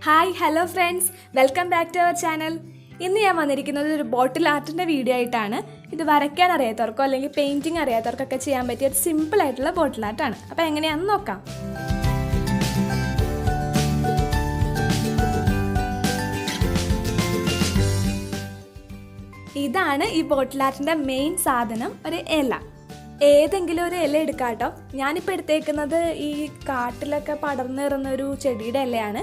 Hi hello friends, welcome back to our channel. ഇന്ന് ഞാൻ വന്നിരിക്കുന്നത് ഒരു ബോട്ടിൽ ആർട്ടിൻ്റെ വീഡിയോ ആയിട്ടാണ്. ഇത് വരയ്ക്കാൻ അറിയാത്തവർക്കോ അല്ലെങ്കിൽ പെയിൻറ്റിങ് അറിയാത്തവർക്കൊക്കെ ചെയ്യാൻ പറ്റിയ ഒരു സിമ്പിൾ ആയിട്ടുള്ള ബോട്ടിൽ ആർട്ടാണ്. അപ്പോൾ എങ്ങനെയാണെന്ന് നോക്കാം. ഇതാണ് ഈ ബോട്ടിൽ ആർട്ടിൻ്റെ മെയിൻ സാധനം, ഒരു ഇല. ഏതെങ്കിലും ഒരു ഇല എടുക്കാം കേട്ടോ. ഞാനിപ്പോൾ എടുത്തേക്കുന്നത് ഈ കാട്ടിലൊക്കെ പടർന്നിരുന്ന ഒരു ചെടിയുടെ ഇലയാണ്.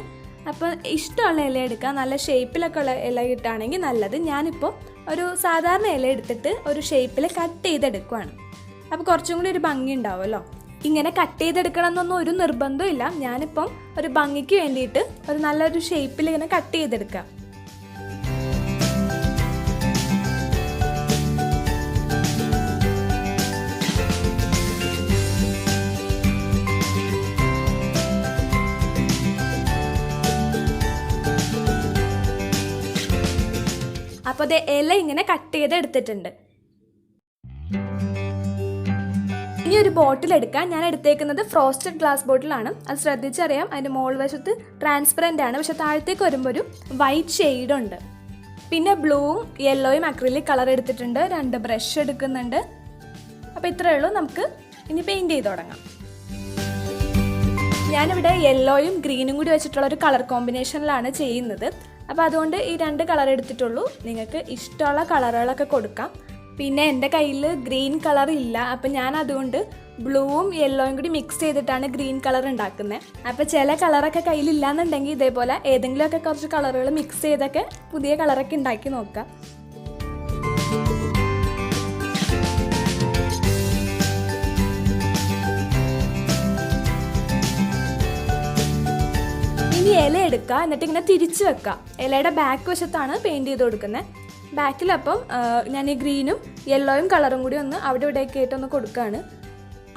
അപ്പോൾ ഇഷ്ടമുള്ള ഇല എടുക്കുക. നല്ല ഷേപ്പിലൊക്കെ ഉള്ള ഇല കിട്ടുകയാണെങ്കിൽ നല്ലത്. ഞാനിപ്പോൾ ഒരു സാധാരണ ഇല എടുത്തിട്ട് ഒരു ഷേപ്പിൽ കട്ട് ചെയ്തെടുക്കുവാണ്. അപ്പോൾ കുറച്ചും കൂടി ഒരു ഭംഗി ഉണ്ടാവുമല്ലോ. ഇങ്ങനെ കട്ട് ചെയ്തെടുക്കണം എന്നൊന്നും ഒരു നിർബന്ധവും ഇല്ല. ഞാനിപ്പം ഒരു ഭംഗിക്ക് വേണ്ടിയിട്ട് ഒരു നല്ലൊരു ഷേപ്പിൽ ഇങ്ങനെ കട്ട് ചെയ്തെടുക്കാം. അപ്പോൾ അത് ഇല ഇങ്ങനെ കട്ട് ചെയ്ത് എടുത്തിട്ടുണ്ട്. ഇനി ഒരു ബോട്ടിൽ എടുക്കാൻ ഞാൻ എടുത്തേക്കുന്നത് ഫ്രോസ്റ്റഡ് ഗ്ലാസ് ബോട്ടിലാണ്. അത് ശ്രദ്ധിച്ചറിയാം, അതിൻ്റെ മോൾ വശത്ത് ട്രാൻസ്പെറൻ്റ് ആണ്, പക്ഷെ താഴത്തേക്ക് വരുമ്പോൾ ഒരു വൈറ്റ് ഷെയ്ഡുണ്ട്. പിന്നെ ബ്ലൂവും യെല്ലോയും അക്രിലിക് കളർ എടുത്തിട്ടുണ്ട്. 2 ബ്രഷ് എടുക്കുന്നുണ്ട്. അപ്പോൾ ഇത്രയേ ഉള്ളൂ. നമുക്ക് ഇനി പെയിൻറ് ചെയ്ത് തുടങ്ങാം. ഞാനിവിടെ യെല്ലോയും ഗ്രീനും കൂടി വെച്ചിട്ടുള്ള ഒരു കളർ കോമ്പിനേഷനിലാണ് ചെയ്യുന്നത്. അപ്പോൾ അതുകൊണ്ട് ഈ 2 കളർ എടുത്തിട്ടുള്ളൂ. നിങ്ങൾക്ക് ഇഷ്ടമുള്ള കളറുകളൊക്കെ കൊടുക്കാം. പിന്നെ എൻ്റെ കയ്യിൽ ഗ്രീൻ കളർ ഇല്ല. അപ്പം ഞാൻ അതുകൊണ്ട് ബ്ലൂവും യെല്ലോയും കൂടി മിക്സ് ചെയ്തിട്ടാണ് ഗ്രീൻ കളർ ഉണ്ടാക്കുന്നത്. അപ്പോൾ ചില കളറൊക്കെ കയ്യിലില്ലാന്നുണ്ടെങ്കിൽ ഇതേപോലെ ഏതെങ്കിലുമൊക്കെ കുറച്ച് കളറുകൾ മിക്സ് ചെയ്തൊക്കെ പുതിയ കളറൊക്കെ ഉണ്ടാക്കി നോക്കാം. ഇനി ഇല എടുക്കുക, എന്നിട്ട് ഇങ്ങനെ തിരിച്ച് വെക്കുക. ഇലയുടെ ബാക്ക് വശത്താണ് പെയിൻറ് ചെയ്ത് കൊടുക്കുന്നത്. ബാക്കിലപ്പം ഞാൻ ഈ ഗ്രീനും യെല്ലോയും കളറും കൂടി ഒന്ന് അവിടെ ഇവിടെയൊക്കെ ആയിട്ടൊന്ന് കൊടുക്കുകയാണ്.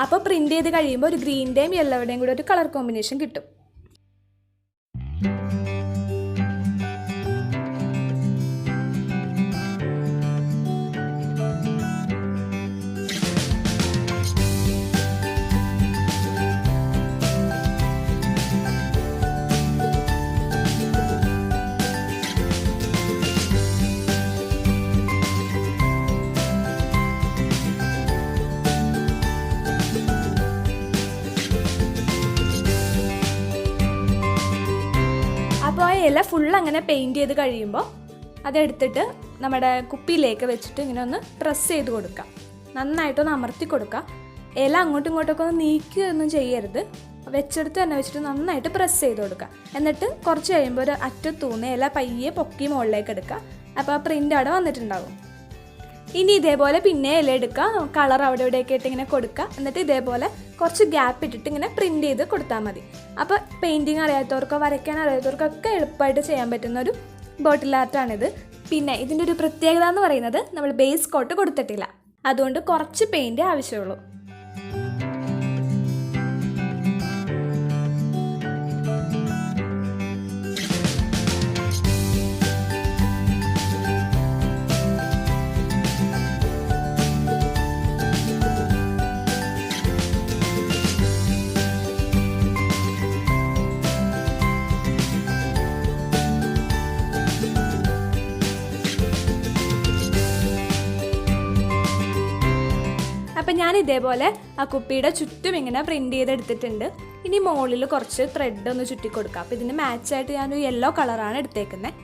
അപ്പോൾ പ്രിൻറ്റ് ചെയ്ത് കഴിയുമ്പോൾ ഒരു ഗ്രീൻ്റെയും യെല്ലോയുടെയും കൂടി ഒരു കളർ കോമ്പിനേഷൻ കിട്ടും. അപ്പോൾ ആ ഇല ഫുൾ അങ്ങനെ പെയിൻറ്റ് ചെയ്ത് കഴിയുമ്പോൾ അതെടുത്തിട്ട് നമ്മുടെ കുപ്പിയിലേക്ക് വെച്ചിട്ട് ഇങ്ങനെ ഒന്ന് പ്രസ് ചെയ്ത് കൊടുക്കുക. നന്നായിട്ടൊന്ന് അമർത്തി കൊടുക്കുക. ഇല അങ്ങോട്ടും ഇങ്ങോട്ടൊക്കെ ഒന്ന് നീക്കുകയൊന്നും ചെയ്യരുത്. വെച്ചെടുത്ത് തന്നെ വെച്ചിട്ട് നന്നായിട്ട് പ്രസ് ചെയ്ത് കൊടുക്കുക. എന്നിട്ട് കുറച്ച് കഴിയുമ്പോൾ ഒരു അറ്റത്തൂന്ന് ഇല പയ്യെ പൊക്കി മുകളിലേക്ക് എടുക്കുക. അപ്പോൾ ആ പ്രിൻ്റ് അവിടെ വന്നിട്ടുണ്ടാകും. ഇനി ഇതേപോലെ പിന്നെ ഇല എടുക്കുക, കളർ അവിടെ ഇവിടെയൊക്കെ ആയിട്ട് ഇങ്ങനെ കൊടുക്കുക. എന്നിട്ട് ഇതേപോലെ കുറച്ച് ഗ്യാപ്പ് ഇട്ടിട്ട് ഇങ്ങനെ പ്രിൻറ്റ് ചെയ്ത് കൊടുത്താൽ മതി. അപ്പോൾ പെയിൻറ്റിങ് അറിയാത്തവർക്കോ വരയ്ക്കാൻ അറിയാത്തവർക്കൊക്കെ എളുപ്പമായിട്ട് ചെയ്യാൻ പറ്റുന്ന ഒരു ബോട്ടിൽ ആർട്ടാണിത്. പിന്നെ ഇതിൻ്റെ ഒരു പ്രത്യേകത എന്ന് പറയുന്നത് നമ്മൾ ബേസ് കോട്ട് കൊടുത്തിട്ടില്ല. അതുകൊണ്ട് കുറച്ച് പെയിൻറ്റ് ആവശ്യമുള്ളൂ. അപ്പം ഞാൻ ഇതേപോലെ ആ കുപ്പിയുടെ ചുറ്റും ഇങ്ങനെ പ്രിൻറ്റ് ചെയ്തെടുത്തിട്ടുണ്ട്. ഇനി മുകളിൽ കുറച്ച് ത്രെഡ് ഒന്ന് ചുറ്റി കൊടുക്കാം. അപ്പോൾ ഇതിന് മാച്ചായിട്ട് ഞാനൊരു യെല്ലോ കളറാണ് എടുത്തേക്കുന്നത്.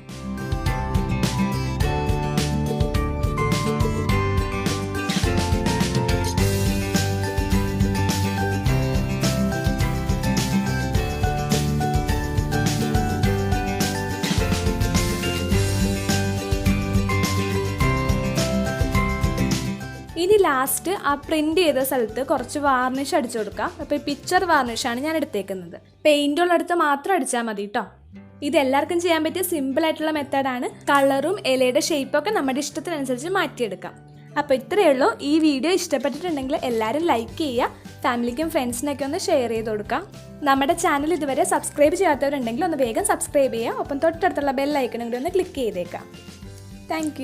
ഇനി ലാസ്റ്റ് ആ പ്രിൻറ്റ് ചെയ്ത സ്ഥലത്ത് കുറച്ച് വാർണിഷ് അടിച്ചു കൊടുക്കാം. അപ്പോൾ ഈ പിക്ചർ വാർണിഷാണ് ഞാൻ എടുത്തേക്കുന്നത്. പെയിൻ്റ് ഉള്ളിടത്ത് മാത്രം അടിച്ചാൽ മതി കേട്ടോ. ഇത് എല്ലാവർക്കും ചെയ്യാൻ പറ്റിയ സിമ്പിളായിട്ടുള്ള മെത്തേഡാണ്. കളറും ഇലയുടെ ഷേപ്പൊക്കെ നമ്മുടെ ഇഷ്ടത്തിനനുസരിച്ച് മാറ്റിയെടുക്കാം. അപ്പോൾ ഇത്രയേ ഉള്ളൂ. ഈ വീഡിയോ ഇഷ്ടപ്പെട്ടിട്ടുണ്ടെങ്കിൽ എല്ലാവരും ലൈക്ക് ചെയ്യുക. ഫാമിലിക്കും ഫ്രണ്ട്സിനൊക്കെ ഒന്ന് ഷെയർ ചെയ്ത് കൊടുക്കാം. നമ്മുടെ ചാനൽ ഇതുവരെ സബ്സ്ക്രൈബ് ചെയ്യാത്തവരുണ്ടെങ്കിൽ ഒന്ന് വേഗം സബ്സ്ക്രൈബ് ചെയ്യുക. ഒപ്പം തൊട്ടടുത്തുള്ള ബെൽ ഐക്കണും കൂടി ഒന്ന് ക്ലിക്ക് ചെയ്തേക്കാം. താങ്ക്